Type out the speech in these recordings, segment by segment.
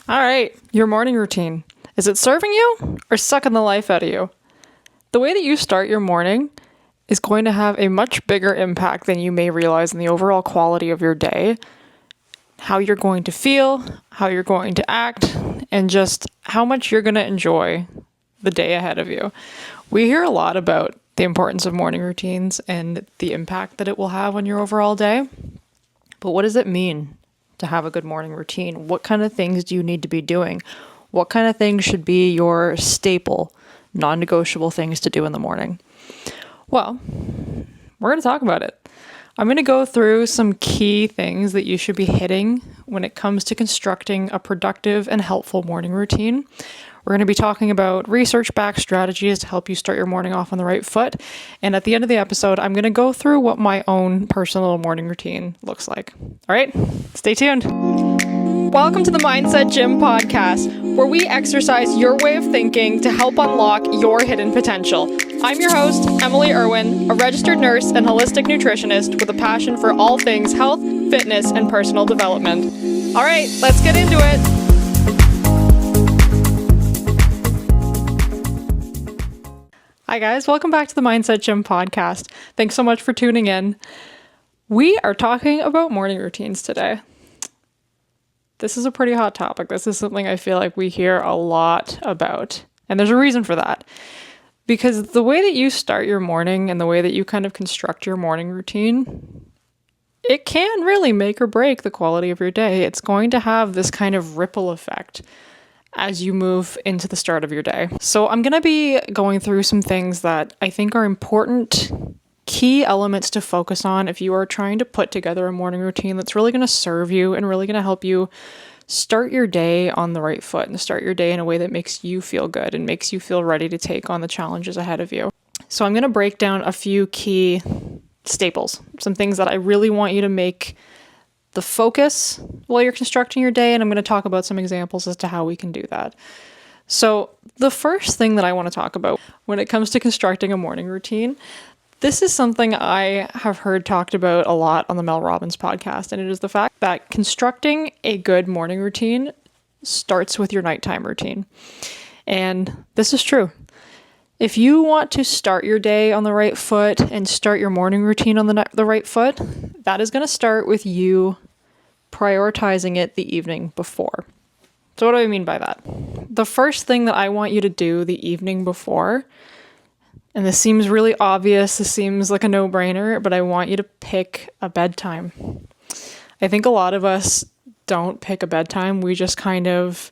All right, your morning routine. Is it serving you or sucking the life out of you? The way that you start your morning is going to have a much bigger impact than you may realize in the overall quality of your day, how you're going to feel, how you're going to act, and just how much you're going to enjoy the day ahead of you. We hear a lot about the importance of morning routines and the impact that it will have on your overall day. But what does it mean to have a good morning routine? What kind of things do you need to be doing? What kind of things should be your staple, non-negotiable things to do in the morning? Well, we're going to talk about it. I'm going to go through some key things that you should be hitting when it comes to constructing a productive and helpful morning routine. We're going to be talking about research-backed strategies to help you start your morning off on the right foot. And at the end of the episode, I'm going to go through what my own personal morning routine looks like. All right, stay tuned. Welcome to the Mindset Gym podcast, where we exercise your way of thinking to help unlock your hidden potential. I'm your host, Emily Irwin, a registered nurse and holistic nutritionist with a passion for all things health, fitness, and personal development. All right, let's get into it. Hi guys, welcome back to the Mindset Gym podcast. Thanks so much for tuning in. We are talking about morning routines today. This is a pretty hot topic. This is something I feel like we hear a lot about. And there's a reason for that. Because the way that you start your morning and the way that you kind of construct your morning routine, it can really make or break the quality of your day. It's going to have this kind of ripple effect as you move into the start of your day. So I'm going to be going through some things that I think are important key elements to focus on if you are trying to put together a morning routine that's really going to serve you and really going to help you start your day on the right foot and start your day in a way that makes you feel good and makes you feel ready to take on the challenges ahead of you. So I'm going to break down a few key staples, some things that I really want you to make the focus while you're constructing your day, and I'm going to talk about some examples as to how we can do that. So the first thing that I want to talk about when it comes to constructing a morning routine, this is something I have heard talked about a lot on the Mel Robbins podcast, and it is the fact that constructing a good morning routine starts with your nighttime routine. And this is true. If you want to start your day on the right foot and start your morning routine on the right foot, that is going to start with you prioritizing it the evening before. So what do I mean by that? The first thing that I want you to do the evening before, and this seems really obvious, this seems like a no-brainer, but I want you to pick a bedtime. I think a lot of us don't pick a bedtime. We just kind of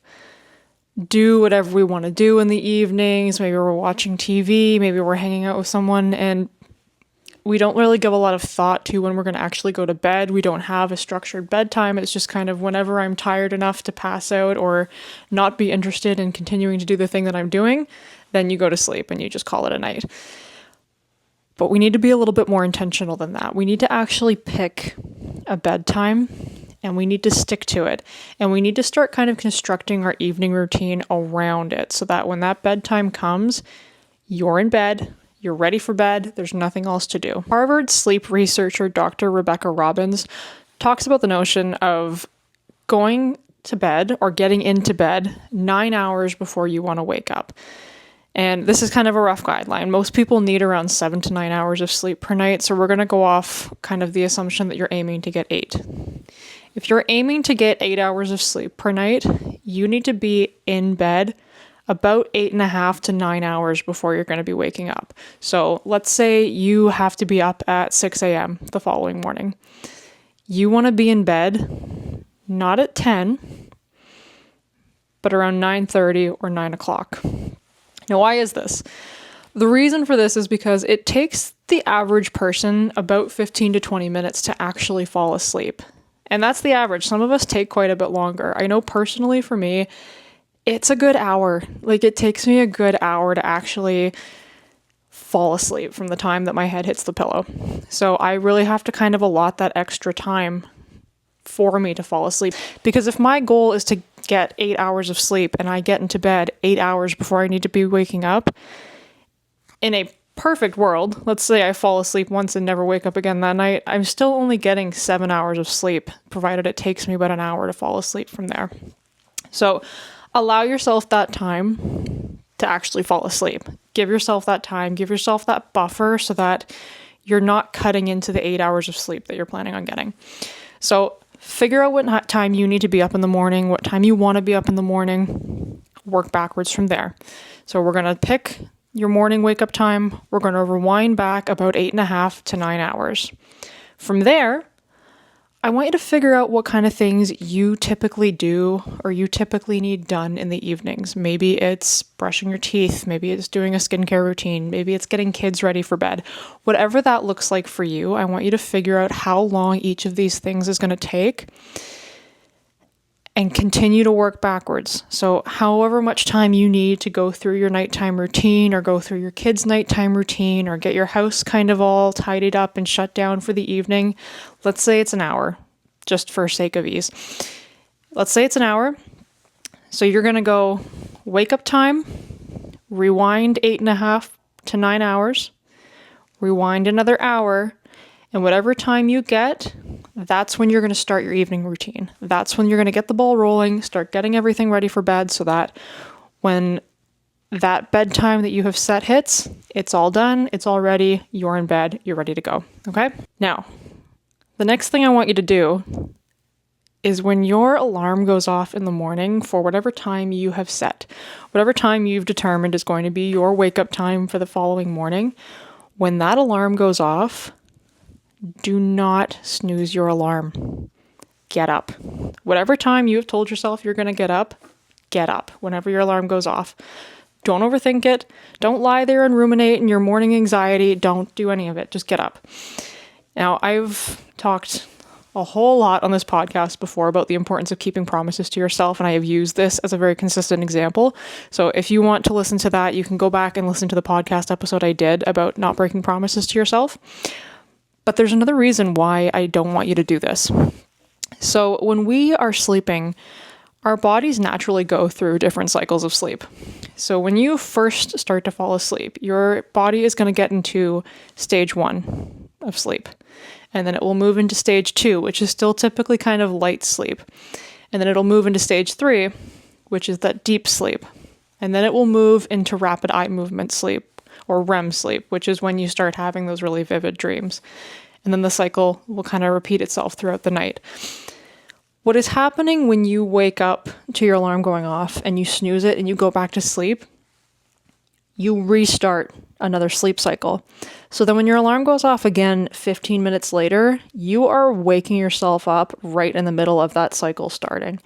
do whatever we want to do in the evenings. Maybe we're watching TV, maybe we're hanging out with someone, and we don't really give a lot of thought to when we're going to actually go to bed. We don't have a structured bedtime. It's just kind of whenever I'm tired enough to pass out or not be interested in continuing to do the thing that I'm doing, then you go to sleep and you just call it a night. But we need to be a little bit more intentional than that. We need to actually pick a bedtime and we need to stick to it. And we need to start kind of constructing our evening routine around it so that when that bedtime comes, you're in bed, you're ready for bed, there's nothing else to do. Harvard sleep researcher Dr. Rebecca Robbins talks about the notion of going to bed or getting into bed 9 hours before you want to wake up. And this is kind of a rough guideline. Most people need around 7 to 9 hours of sleep per night, so we're going to go off kind of the assumption that you're aiming to get 8. If you're aiming to get 8 hours of sleep per night, you need to be in bed about 8.5 to 9 hours before you're going to be waking up. So let's say you have to be up at 6 a.m. the following morning. You want to be in bed, not at 10, but around 9:30 or 9 o'clock. Now, why is this? The reason for this is because it takes the average person about 15 to 20 minutes to actually fall asleep. And that's the average. Some of us take quite a bit longer. I know personally for me, it's a good hour. Like it takes me a good hour to actually fall asleep from the time that my head hits the pillow. So I really have to kind of allot that extra time for me to fall asleep. Because if my goal is to get 8 hours of sleep and I get into bed 8 hours before I need to be waking up, in a perfect world, let's say I fall asleep once and never wake up again that night, I'm still only getting 7 hours of sleep, provided it takes me about an hour to fall asleep from there. So allow yourself that time to actually fall asleep. Give yourself that time, give yourself that buffer so that you're not cutting into the 8 hours of sleep that you're planning on getting. So figure out what time you need to be up in the morning, what time you want to be up in the morning, work backwards from there. So we're going to pick your morning wake up time. We're going to rewind back about 8.5 to 9 hours. From there, I want you to figure out what kind of things you typically do or you typically need done in the evenings. Maybe it's brushing your teeth. Maybe it's doing a skincare routine. Maybe it's getting kids ready for bed. Whatever that looks like for you, I want you to figure out how long each of these things is going to take and continue to work backwards. So however much time you need to go through your nighttime routine or go through your kids' nighttime routine or get your house kind of all tidied up and shut down for the evening, let's say it's an hour, just for sake of ease. Let's say it's an hour. So you're going to go wake up time, rewind 8.5 to 9 hours, rewind another hour, and whatever time you get, that's when you're going to start your evening routine. That's when you're going to get the ball rolling, start getting everything ready for bed so that when that bedtime that you have set hits, it's all done, it's all ready, you're in bed, you're ready to go. Okay? Now, the next thing I want you to do is when your alarm goes off in the morning for whatever time you have set, whatever time you've determined is going to be your wake up time for the following morning, when that alarm goes off, do not snooze your alarm. Get up. Whatever time you have told yourself you're going to get up whenever your alarm goes off. Don't overthink it. Don't lie there and ruminate in your morning anxiety. Don't do any of it. Just get up. Now, I've talked a whole lot on this podcast before about the importance of keeping promises to yourself, and I have used this as a very consistent example. So if you want to listen to that, you can go back and listen to the podcast episode I did about not breaking promises to yourself. But there's another reason why I don't want you to do this. So when we are sleeping, our bodies naturally go through different cycles of sleep. So when you first start to fall asleep, your body is going to get into stage 1 of sleep. And then it will move into stage 2, which is still typically kind of light sleep. And then it'll move into stage 3, which is that deep sleep. And then it will move into rapid eye movement sleep, or REM sleep, which is when you start having those really vivid dreams. And then the cycle will kind of repeat itself throughout the night. What is happening when you wake up to your alarm going off and you snooze it and you go back to sleep, you restart another sleep cycle. So then when your alarm goes off again 15 minutes later, you are waking yourself up right in the middle of that cycle starting.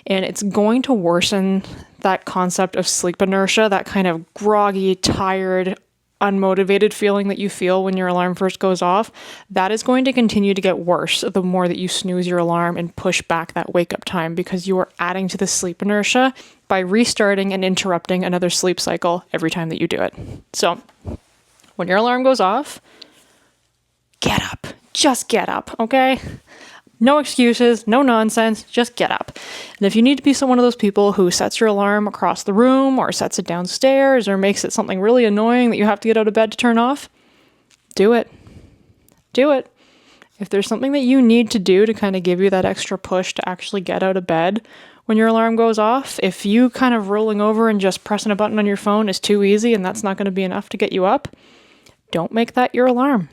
And it's going to worsen that concept of sleep inertia, that kind of groggy, tired, unmotivated feeling that you feel when your alarm first goes off. That is going to continue to get worse the more that you snooze your alarm and push back that wake up time, because you are adding to the sleep inertia by restarting and interrupting another sleep cycle every time that you do it. So when your alarm goes off, get up. Just get up, okay? No excuses, no nonsense, just get up. And if you need to be one of those people who sets your alarm across the room or sets it downstairs or makes it something really annoying that you have to get out of bed to turn off, do it. Do it. If there's something that you need to do to kind of give you that extra push to actually get out of bed when your alarm goes off, if you kind of rolling over and just pressing a button on your phone is too easy and that's not going to be enough to get you up, don't make that your alarm.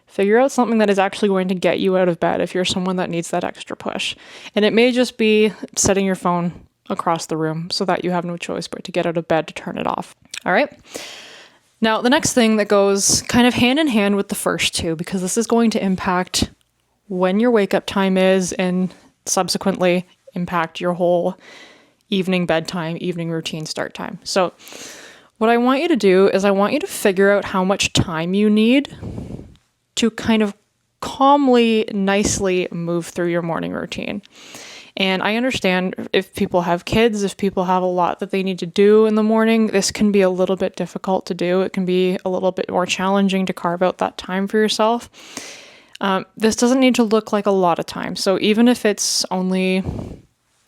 Figure out something that is actually going to get you out of bed if you're someone that needs that extra push. And it may just be setting your phone across the room so that you have no choice but to get out of bed to turn it off. All right. Now, the next thing that goes kind of hand in hand with the first two, because this is going to impact when your wake up time is and subsequently impact your whole evening bedtime, evening routine start time. So what I want you to do is I want you to figure out how much time you need to kind of calmly, nicely move through your morning routine. And I understand if people have kids, if people have a lot that they need to do in the morning, this can be a little bit difficult to do. It can be a little bit more challenging to carve out that time for yourself. This doesn't need to look like a lot of time. So even if it's only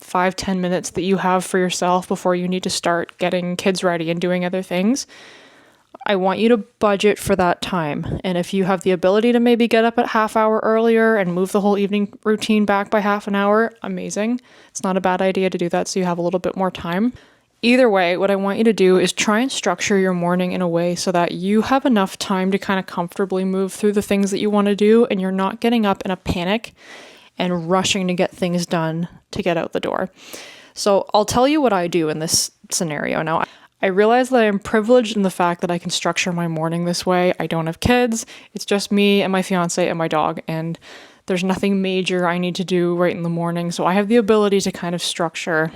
5-10 minutes that you have for yourself before you need to start getting kids ready and doing other things, I want you to budget for that time. And if you have the ability to maybe get up at half hour earlier and move the whole evening routine back by half an hour, amazing. It's not a bad idea to do that so you have a little bit more time. Either way, what I want you to do is try and structure your morning in a way so that you have enough time to kind of comfortably move through the things that you want to do and you're not getting up in a panic and rushing to get things done to get out the door. So I'll tell you what I do in this scenario. Now, I realize that I'm privileged in the fact that I can structure my morning this way. I don't have kids. It's just me and my fiance and my dog, and there's nothing major I need to do right in the morning. So I have the ability to kind of structure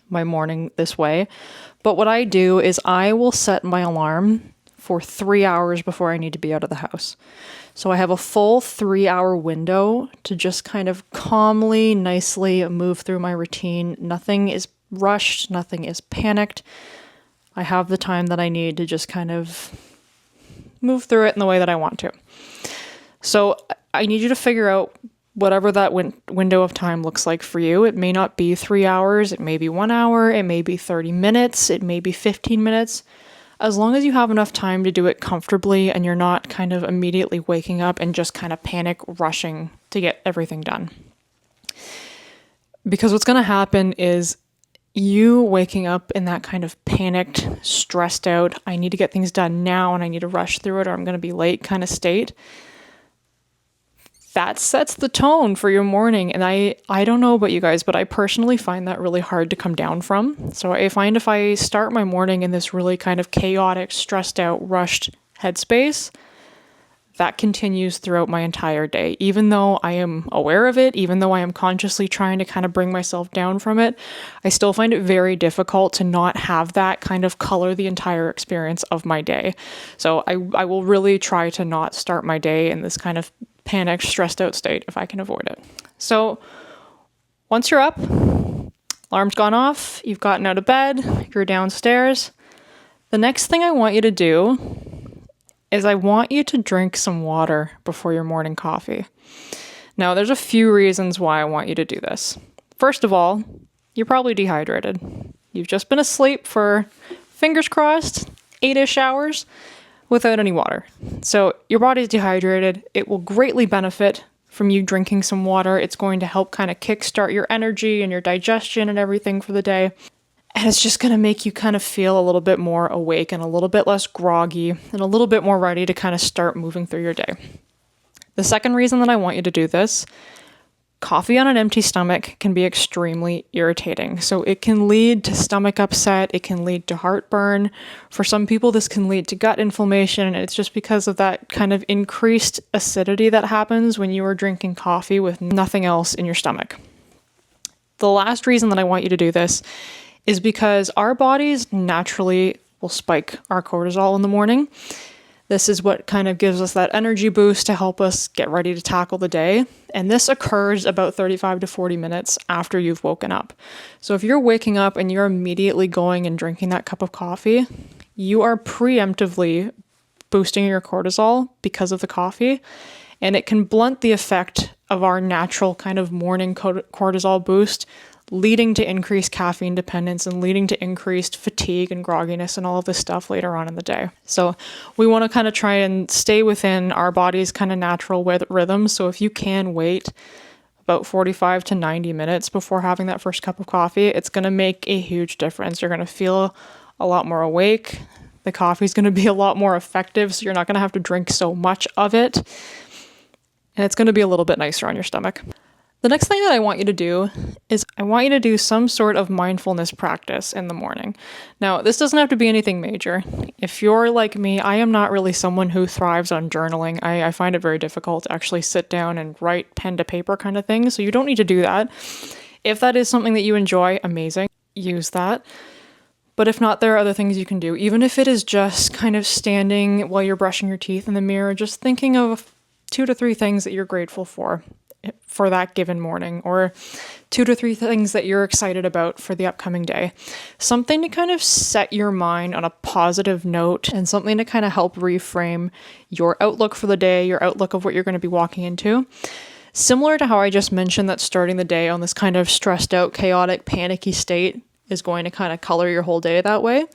my morning this way. But what I do is I will set my alarm for 3 hours before I need to be out of the house. So I have a full 3-hour window to just kind of calmly, nicely move through my routine. Nothing is rushed, nothing is panicked. I have the time that I need to just kind of move through it in the way that I want to. So I need you to figure out whatever that window of time looks like for you. It may not be 3 hours, it may be 1 hour, it may be 30 minutes, it may be 15 minutes. As long as you have enough time to do it comfortably and you're not kind of immediately waking up and just kind of panic rushing to get everything done. Because what's going to happen is you waking up in that kind of panicked, stressed out, I need to get things done now and I need to rush through it or I'm going to be late kind of state. That sets the tone for your morning. And I don't know about you guys, but I personally find that really hard to come down from. So I find if I start my morning in this really kind of chaotic, stressed out, rushed headspace, that continues throughout my entire day. Even though I am aware of it, even though I am consciously trying to kind of bring myself down from it, I still find it very difficult to not have that kind of color the entire experience of my day. So I will really try to not start my day in this kind of panicked, stressed out state if I can avoid it. So once you're up, alarm's gone off, you've gotten out of bed, you're downstairs, the next thing I want you to do is I want you to drink some water before your morning coffee. Now, there's a few reasons why I want you to do this. First of all, you're probably dehydrated. You've just been asleep for, fingers crossed, 8-ish hours without any water. So your body's dehydrated. It will greatly benefit from you drinking some water. It's going to help kind of kickstart your energy and your digestion and everything for the day. And it's just going to make you kind of feel a little bit more awake and a little bit less groggy and a little bit more ready to kind of start moving through your day. The second reason that I want you to do this, coffee on an empty stomach can be extremely irritating. So it can lead to stomach upset. It can lead to heartburn. For some people, this can lead to gut inflammation. And it's just because of that kind of increased acidity that happens when you are drinking coffee with nothing else in your stomach. The last reason that I want you to do this is because our bodies naturally will spike our cortisol in the morning. This is what kind of gives us that energy boost to help us get ready to tackle the day. And this occurs about 35 to 40 minutes after you've woken up. So if you're waking up and you're immediately going and drinking that cup of coffee, you are preemptively boosting your cortisol because of the coffee. And it can blunt the effect of our natural kind of morning cortisol boost, leading to increased caffeine dependence and leading to increased fatigue and grogginess and all of this stuff later on in the day. So we want to kind of try and stay within our body's kind of natural rhythm. So if you can wait about 45 to 90 minutes before having that first cup of coffee, it's going to make a huge difference. You're going to feel a lot more awake. The coffee is going to be a lot more effective, so you're not going to have to drink so much of it. And it's going to be a little bit nicer on your stomach. The next thing that I want you to do is I want you to do some sort of mindfulness practice in the morning. Now, this doesn't have to be anything major. If you're like me, I am not really someone who thrives on journaling. I find it very difficult to actually sit down and write pen to paper kind of thing, so you don't need to do that. If that is something that you enjoy, amazing, use that. But if not, there are other things you can do. Even if it is just kind of standing while you're brushing your teeth in the mirror, just thinking of 2 to 3 things that you're grateful for that given morning, or 2 to 3 things that you're excited about for the upcoming day. Something to kind of set your mind on a positive note and something to kind of help reframe your outlook for the day, your outlook of what you're going to be walking into. Similar to how I just mentioned that starting the day on this kind of stressed out, chaotic, panicky state is going to kind of color your whole day that way.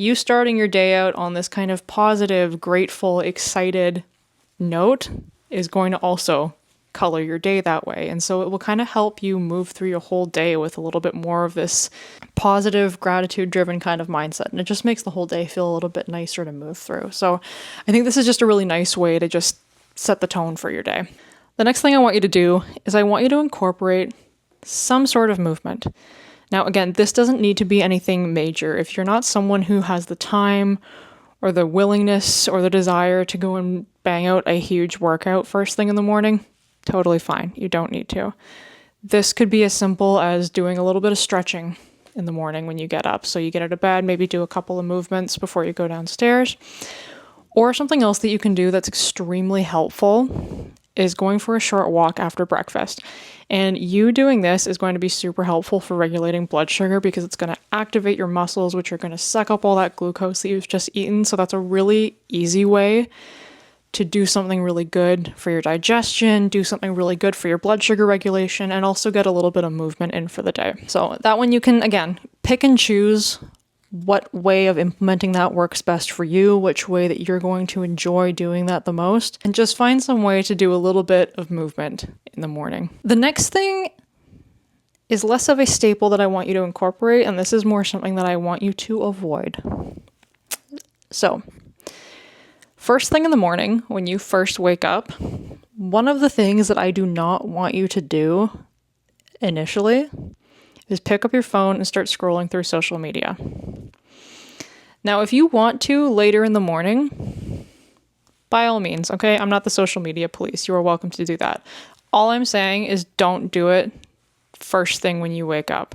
you starting your day out on this kind of positive, grateful, excited note is going to also color your day that way. And so it will kind of help you move through your whole day with a little bit more of this positive, gratitude-driven kind of mindset. And it just makes the whole day feel a little bit nicer to move through. So I think this is just a really nice way to just set the tone for your day. The next thing I want you to do is I want you to incorporate some sort of movement. Now, again, this doesn't need to be anything major. If you're not someone who has the time or the willingness or the desire to go and bang out a huge workout first thing in the morning, totally fine. You don't need to. This could be as simple as doing a little bit of stretching in the morning when you get up. So you get out of bed, maybe do a couple of movements before you go downstairs. Or something else that you can do that's extremely helpful is going for a short walk after breakfast. And you doing this is going to be super helpful for regulating blood sugar because it's going to activate your muscles, which are going to suck up all that glucose that you've just eaten. So that's a really easy way to do something really good for your digestion, do something really good for your blood sugar regulation, and also get a little bit of movement in for the day. So that one you can, again, pick and choose what way of implementing that works best for you, which way that you're going to enjoy doing that the most, and just find some way to do a little bit of movement in the morning. The next thing is less of a staple that I want you to incorporate, and this is more something that I want you to avoid. So, first thing in the morning, when you first wake up, one of the things that I do not want you to do initially is pick up your phone and start scrolling through social media. Now, if you want to later in the morning, by all means, okay? I'm not the social media police. You are welcome to do that. All I'm saying is don't do it first thing when you wake up.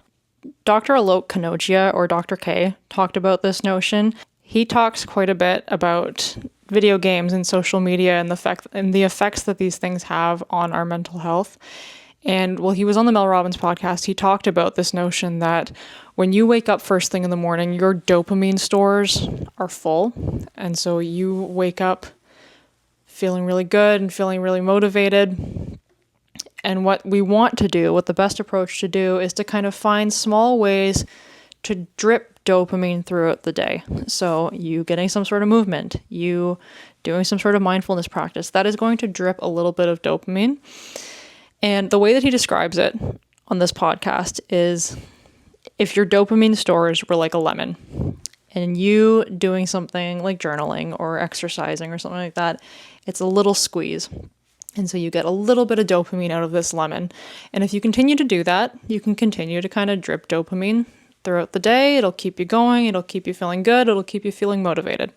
Dr. Alok Kanogia, or Dr. K, talked about this notion. He talks quite a bit about video games and social media and the effects that these things have on our mental health. And while he was on the Mel Robbins podcast, he talked about this notion that when you wake up first thing in the morning, your dopamine stores are full. And so you wake up feeling really good and feeling really motivated. And what we want to do, what the best approach to do, is to kind of find small ways to drip dopamine throughout the day. So you getting some sort of movement, you doing some sort of mindfulness practice, that is going to drip a little bit of dopamine. And the way that he describes it on this podcast is if your dopamine stores were like a lemon and you doing something like journaling or exercising or something like that, it's a little squeeze. And so you get a little bit of dopamine out of this lemon. And if you continue to do that, you can continue to kind of drip dopamine throughout the day. It'll keep you going. It'll keep you feeling good. It'll keep you feeling motivated.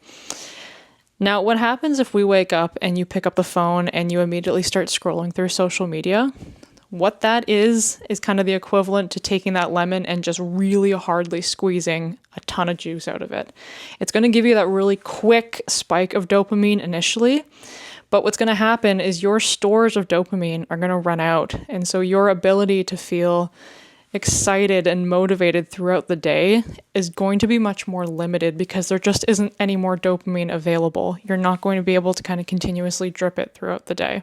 Now, what happens if we wake up and you pick up the phone and you immediately start scrolling through social media? What that is kind of the equivalent to taking that lemon and just really hardly squeezing a ton of juice out of it. It's going to give you that really quick spike of dopamine initially, but what's going to happen is your stores of dopamine are going to run out. And so your ability to feel excited and motivated throughout the day is going to be much more limited because there just isn't any more dopamine available. You're not going to be able to kind of continuously drip it throughout the day.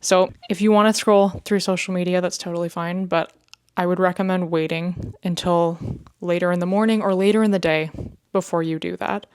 So if you want to scroll through social media, that's totally fine, but I would recommend waiting until later in the morning or later in the day before you do that.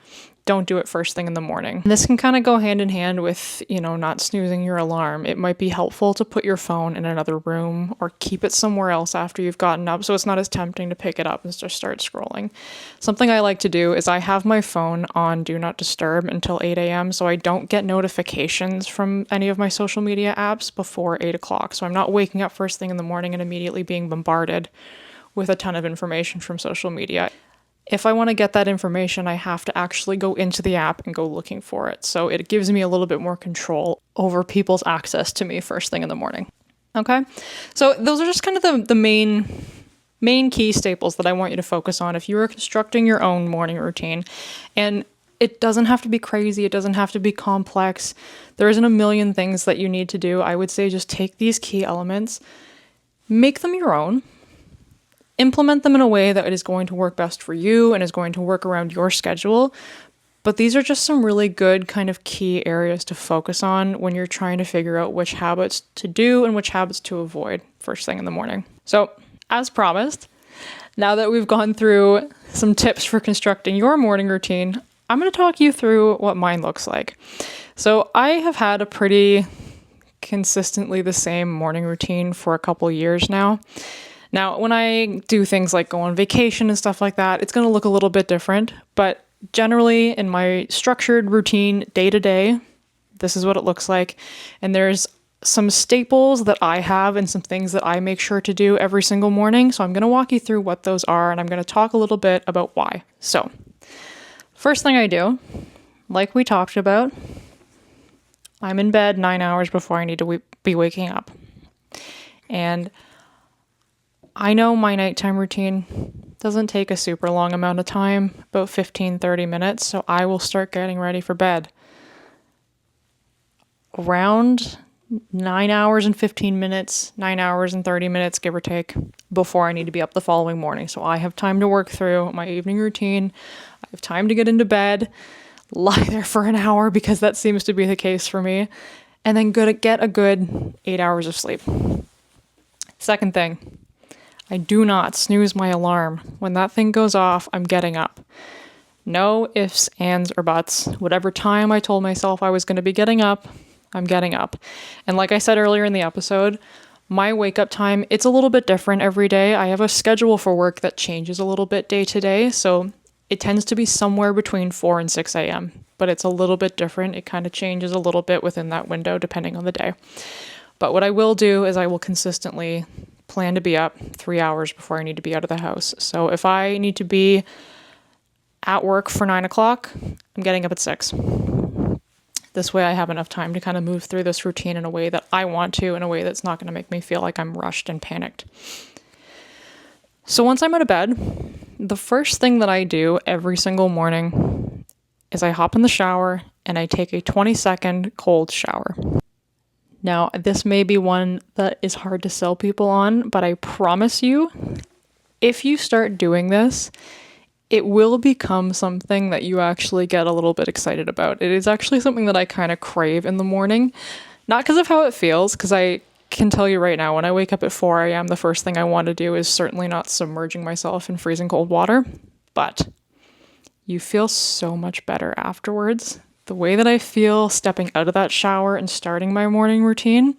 Don't do it first thing in the morning. This can kind of go hand in hand with, not snoozing your alarm. It might be helpful to put your phone in another room or keep it somewhere else after you've gotten up so it's not as tempting to pick it up and just start scrolling. Something I like to do is I have my phone on Do Not Disturb until 8 a.m. so I don't get notifications from any of my social media apps before 8 o'clock. So I'm not waking up first thing in the morning and immediately being bombarded with a ton of information from social media. If I want to get that information, I have to actually go into the app and go looking for it. So it gives me a little bit more control over people's access to me first thing in the morning. Okay? So those are just kind of the main key staples that I want you to focus on if you are constructing your own morning routine. And it doesn't have to be crazy. It doesn't have to be complex. There isn't a million things that you need to do. I would say just take these key elements, make them your own, implement them in a way that it is going to work best for you and is going to work around your schedule. But these are just some really good kind of key areas to focus on when you're trying to figure out which habits to do and which habits to avoid first thing in the morning. So, as promised, now that we've gone through some tips for constructing your morning routine, I'm going to talk you through what mine looks like. So I have had a pretty consistently the same morning routine for a couple years now. Now, when I do things like go on vacation and stuff like that, it's going to look a little bit different, but generally in my structured routine day to day, this is what it looks like. And there's some staples that I have and some things that I make sure to do every single morning. So I'm going to walk you through what those are, and I'm going to talk a little bit about why. So first thing I do, like we talked about, I'm in bed 9 hours before I need to be waking up. And I know my nighttime routine doesn't take a super long amount of time, about 15-30 minutes, so I will start getting ready for bed around 9 hours and 15 minutes, 9 hours and 30 minutes, give or take, before I need to be up the following morning. So I have time to work through my evening routine. I have time to get into bed, lie there for an hour because that seems to be the case for me, and then get a good 8 hours of sleep. Second thing, I do not snooze my alarm. When that thing goes off, I'm getting up. No ifs, ands, or buts. Whatever time I told myself I was going to be getting up, I'm getting up. And like I said earlier in the episode, my wake up time, it's a little bit different every day. I have a schedule for work that changes a little bit day to day. So it tends to be somewhere between 4 and 6 a.m., but it's a little bit different. It kind of changes a little bit within that window depending on the day. But what I will do is I will consistently plan to be up 3 hours before I need to be out of the house. So if I need to be at work for 9 o'clock, I'm getting up at 6. This way I have enough time to kind of move through this routine in a way that I want to, in a way that's not going to make me feel like I'm rushed and panicked. So once I'm out of bed, the first thing that I do every single morning is I hop in the shower and I take a 20-second cold shower. Now, this may be one that is hard to sell people on, but I promise you, if you start doing this, it will become something that you actually get a little bit excited about. It is actually something that I kind of crave in the morning, not because of how it feels, because I can tell you right now, when I wake up at 4 a.m., the first thing I want to do is certainly not submerging myself in freezing cold water, but you feel so much better afterwards. The way that I feel stepping out of that shower and starting my morning routine,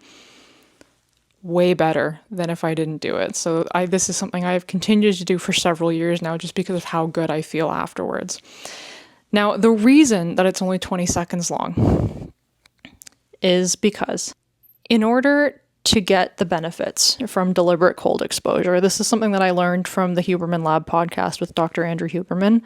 way better than if I didn't do it. So this is something I've continued to do for several years now just because of how good I feel afterwards. Now, the reason that it's only 20 seconds long is because in order to get the benefits from deliberate cold exposure, this is something that I learned from the Huberman Lab podcast with Dr. Andrew Huberman.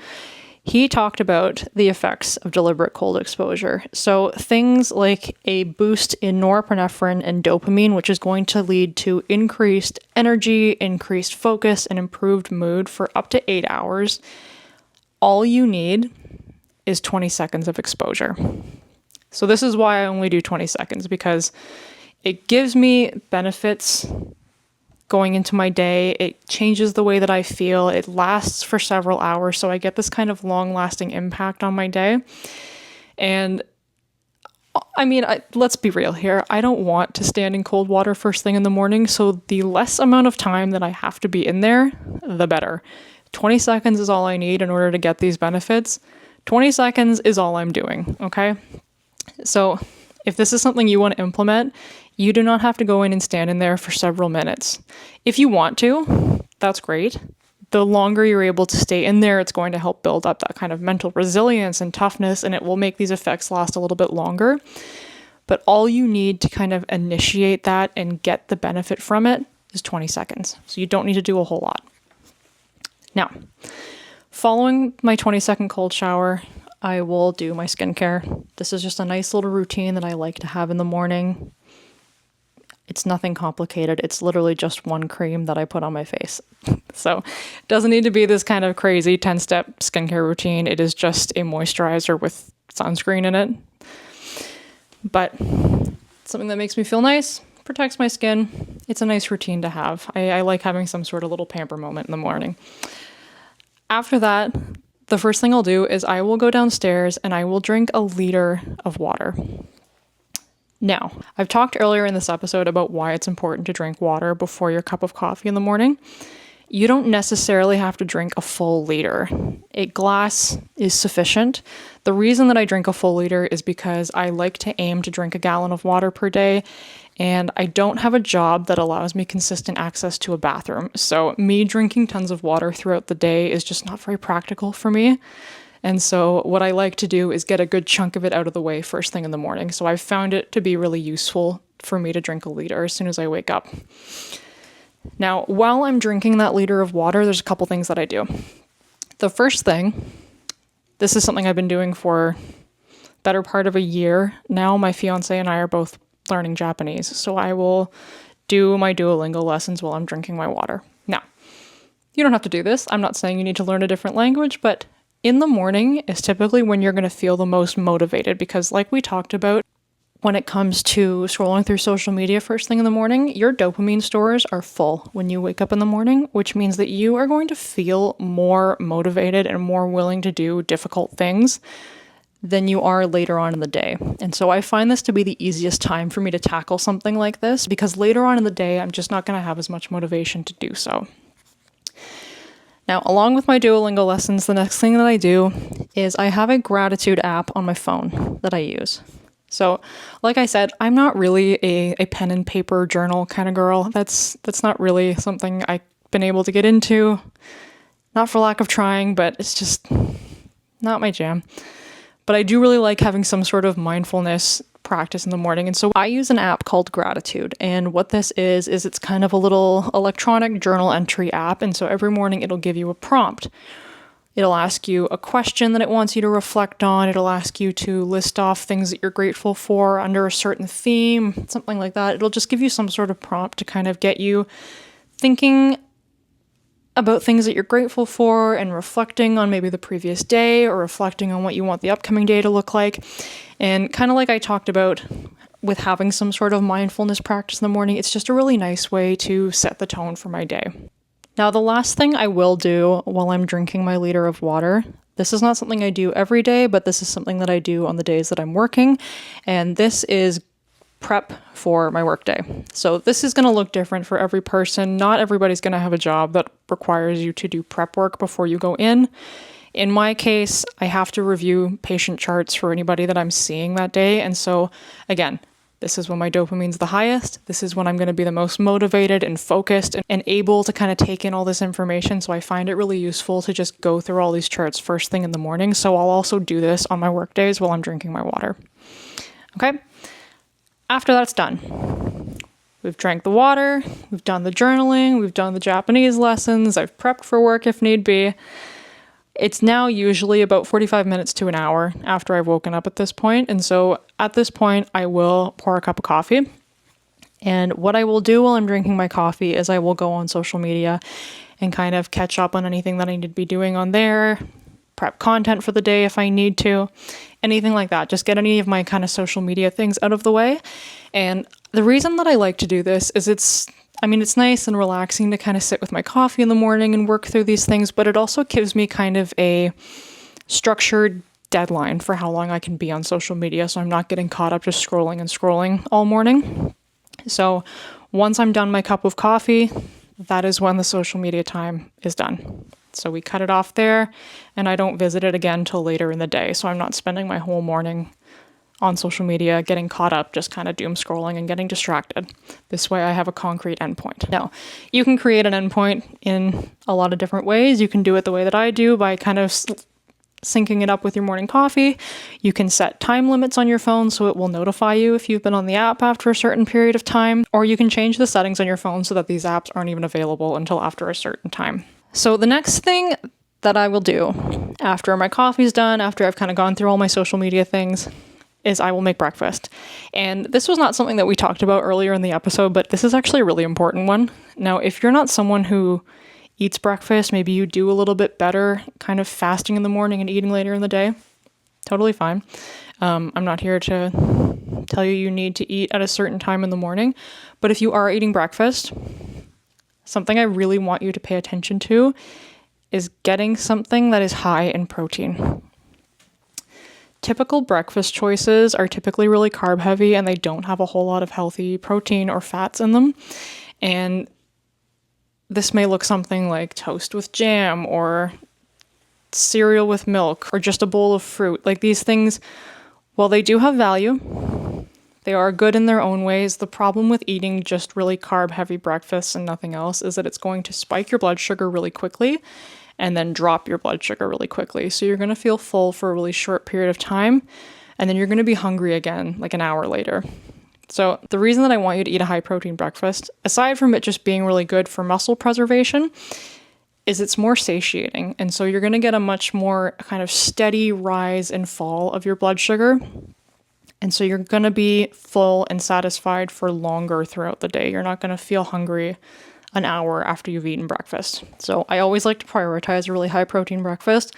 He talked about the effects of deliberate cold exposure. So things like a boost in norepinephrine and dopamine, which is going to lead to increased energy, increased focus, and improved mood for up to 8 hours. All you need is 20 seconds of exposure. So this is why I only do 20 seconds, because it gives me benefits going into my day. It changes the way that I feel. It lasts for several hours, so I get this kind of long-lasting impact on my day. And I mean, let's be real here. I don't want to stand in cold water first thing in the morning, so the less amount of time that I have to be in there, the better. 20 seconds is all I need in order to get these benefits. 20 seconds is all I'm doing, okay? So if this is something you want to implement, you do not have to go in and stand in there for several minutes. If you want to, that's great. The longer you're able to stay in there, it's going to help build up that kind of mental resilience and toughness, and it will make these effects last a little bit longer. But all you need to kind of initiate that and get the benefit from it is 20 seconds. So you don't need to do a whole lot. Now, following my 20-second cold shower, I will do my skincare. This is just a nice little routine that I like to have in the morning. It's nothing complicated. It's literally just one cream that I put on my face. So it doesn't need to be this kind of crazy 10-step skincare routine. It is just a moisturizer with sunscreen in it. But it's something that makes me feel nice, protects my skin. It's a nice routine to have. I like having some sort of little pamper moment in the morning. After that, the first thing I'll do is I will go downstairs and I will drink a liter of water. Now, I've talked earlier in this episode about why it's important to drink water before your cup of coffee in the morning. you don't necessarily have to drink a full liter. A glass is sufficient. The reason that I drink a full liter is because I like to aim to drink a gallon of water per day, and I don't have a job that allows me consistent access to a bathroom. So me drinking tons of water throughout the day is just not very practical for me. And so what I like to do is get a good chunk of it out of the way first thing in the morning. So I've found it to be really useful for me to drink a liter as soon as I wake up. Now, while I'm drinking that liter of water, there's a couple things that I do. The first thing, this is something I've been doing for better part of a year now. My fiance and I are both learning Japanese, so I will do my Duolingo lessons while I'm drinking my water. Now, you don't have to do this. I'm not saying you need to learn a different language, but in the morning is typically when you're going to feel the most motivated because like we talked about, when it comes to scrolling through social media first thing in the morning, your dopamine stores are full when you wake up in the morning, which means that you are going to feel more motivated and more willing to do difficult things than you are later on in the day. And so I find this to be the easiest time for me to tackle something like this because later on in the day, I'm just not going to have as much motivation to do so. Now, along with my Duolingo lessons, the next thing that I do is I have a gratitude app on my phone that I use. So, like I said, I'm not really a pen and paper journal kind of girl. That's not really something I've been able to get into. Not for lack of trying, but it's just not my jam. But I do really like having some sort of mindfulness practice in the morning. And so I use an app called Gratitude. And what this is it's kind of a little electronic journal entry app. And so every morning it'll give you a prompt. It'll ask you a question that it wants you to reflect on. It'll ask you to list off things that you're grateful for under a certain theme, something like that. It'll just give you some sort of prompt to kind of get you thinking about things that you're grateful for and reflecting on maybe the previous day or reflecting on what you want the upcoming day to look like. And kind of like I talked about with having some sort of mindfulness practice in the morning, it's just a really nice way to set the tone for my day. Now, the last thing I will do while I'm drinking my liter of water, this is not something I do every day, but this is something that I do on the days that I'm working, and this is prep for my workday. So this is going to look different for every person. Not everybody's going to have a job that requires you to do prep work before you go in. In my case, I have to review patient charts for anybody that I'm seeing that day. And so again, this is when my dopamine's the highest. This is when I'm going to be the most motivated and focused and able to kind of take in all this information. So I find it really useful to just go through all these charts first thing in the morning. So I'll also do this on my work days while I'm drinking my water. Okay. After that's done, we've drank the water, we've done the journaling, we've done the Japanese lessons, I've prepped for work if need be. It's now usually about 45 minutes to an hour after I've woken up at this point. And so at this point, I will pour a cup of coffee. And what I will do while I'm drinking my coffee is I will go on social media and kind of catch up on anything that I need to be doing on there, prep content for the day if I need to, anything like that. Just get any of my kind of social media things out of the way. And the reason that I like to do this is it's nice and relaxing to kind of sit with my coffee in the morning and work through these things, but it also gives me kind of a structured deadline for how long I can be on social media, so I'm not getting caught up just scrolling and scrolling all morning. So once I'm done my cup of coffee, that is when the social media time is done. So we cut it off there, and I don't visit it again till later in the day. So I'm not spending my whole morning on social media getting caught up, just kind of doom scrolling and getting distracted. This way I have a concrete endpoint. Now, you can create an endpoint in a lot of different ways. You can do it the way that I do by kind of syncing it up with your morning coffee. You can set time limits on your phone so it will notify you if you've been on the app after a certain period of time, or you can change the settings on your phone so that these apps aren't even available until after a certain time. So the next thing that I will do after my coffee's done, after I've kind of gone through all my social media things, is I will make breakfast. And this was not something that we talked about earlier in the episode, but this is actually a really important one. Now, if you're not someone who eats breakfast, maybe you do a little bit better kind of fasting in the morning and eating later in the day, totally fine. I'm not here to tell you you need to eat at a certain time in the morning, but if you are eating breakfast, something I really want you to pay attention to is getting something that is high in protein. Typical breakfast choices are typically really carb heavy and they don't have a whole lot of healthy protein or fats in them. And this may look something like toast with jam or cereal with milk or just a bowl of fruit. Like these things, while they do have value, they are good in their own ways. The problem with eating just really carb-heavy breakfasts and nothing else is that it's going to spike your blood sugar really quickly and then drop your blood sugar really quickly. So you're going to feel full for a really short period of time, and then you're going to be hungry again like an hour later. So the reason that I want you to eat a high-protein breakfast, aside from it just being really good for muscle preservation, is it's more satiating. And so you're going to get a much more kind of steady rise and fall of your blood sugar. And so you're going to be full and satisfied for longer throughout the day. You're not going to feel hungry an hour after you've eaten breakfast. So I always like to prioritize a really high protein breakfast.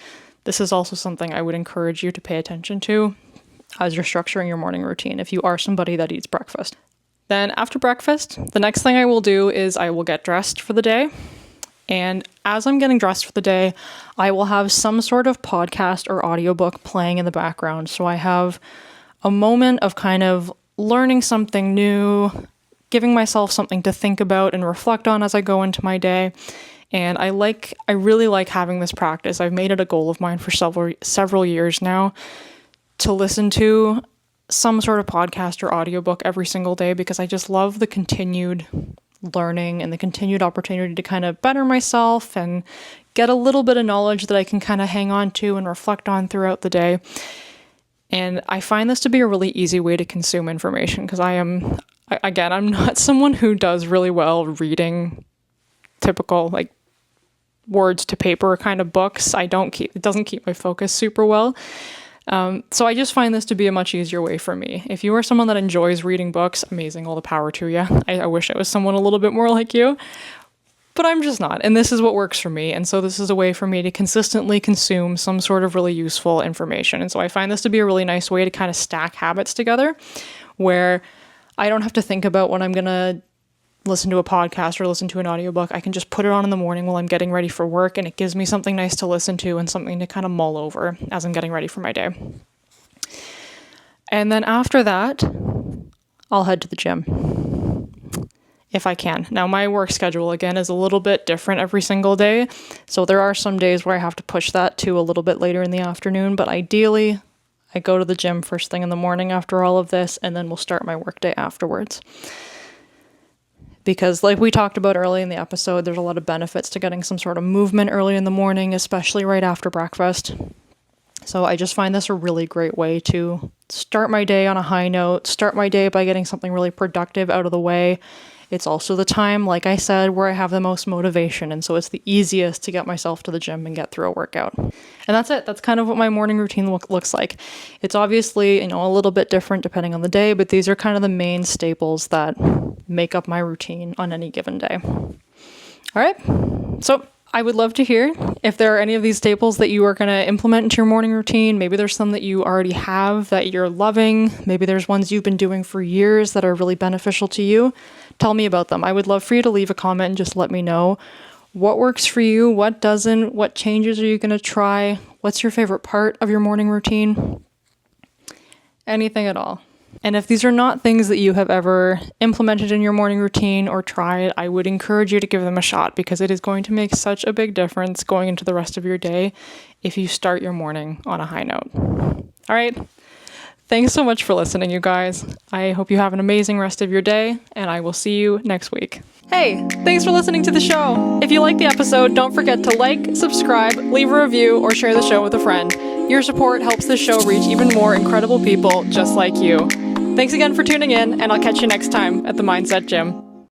This is also something I would encourage you to pay attention to as you're structuring your morning routine if you are somebody that eats breakfast. Then after breakfast, the next thing I will do is I will get dressed for the day. And as I'm getting dressed for the day, I will have some sort of podcast or audiobook playing in the background. So I have a moment of kind of learning something new, giving myself something to think about and reflect on as I go into my day. And I really like having this practice. I've made it a goal of mine for several years now to listen to some sort of podcast or audiobook every single day, because I just love the continued learning and the continued opportunity to kind of better myself and get a little bit of knowledge that I can kind of hang on to and reflect on throughout the day. And I find this to be a really easy way to consume information, because I'm not someone who does really well reading typical like words to paper kind of books. It doesn't keep my focus super well. So I just find this to be a much easier way for me. If you are someone that enjoys reading books, amazing, all the power to you. I wish I was someone a little bit more like you, but I'm just not. And this is what works for me. And so this is a way for me to consistently consume some sort of really useful information. And so I find this to be a really nice way to kind of stack habits together, where I don't have to think about when I'm going to listen to a podcast or listen to an audiobook. I can just put it on in the morning while I'm getting ready for work, and it gives me something nice to listen to and something to kind of mull over as I'm getting ready for my day. And then after that, I'll head to the gym if I can. Now, my work schedule, again, is a little bit different every single day. So there are some days where I have to push that to a little bit later in the afternoon, but ideally, I go to the gym first thing in the morning after all of this, and then we'll start my workday afterwards. Because like we talked about early in the episode, there's a lot of benefits to getting some sort of movement early in the morning, especially right after breakfast. So I just find this a really great way to start my day on a high note, start my day by getting something really productive out of the way. It's also the time, like I said, where I have the most motivation. And so it's the easiest to get myself to the gym and get through a workout. And that's it. That's kind of what my morning routine looks like. It's obviously, a little bit different depending on the day, but these are kind of the main staples that make up my routine on any given day. All right. So I would love to hear if there are any of these staples that you are going to implement into your morning routine. Maybe there's some that you already have that you're loving. Maybe there's ones you've been doing for years that are really beneficial to you. Tell me about them. I would love for you to leave a comment and just let me know what works for you, what doesn't, what changes are you going to try, what's your favorite part of your morning routine, anything at all. And if these are not things that you have ever implemented in your morning routine or tried, I would encourage you to give them a shot, because it is going to make such a big difference going into the rest of your day if you start your morning on a high note. All right. Thanks so much for listening, you guys. I hope you have an amazing rest of your day, and I will see you next week. Hey, thanks for listening to the show. If you liked the episode, don't forget to like, subscribe, leave a review, or share the show with a friend. Your support helps this show reach even more incredible people just like you. Thanks again for tuning in, and I'll catch you next time at the Mindset Gym.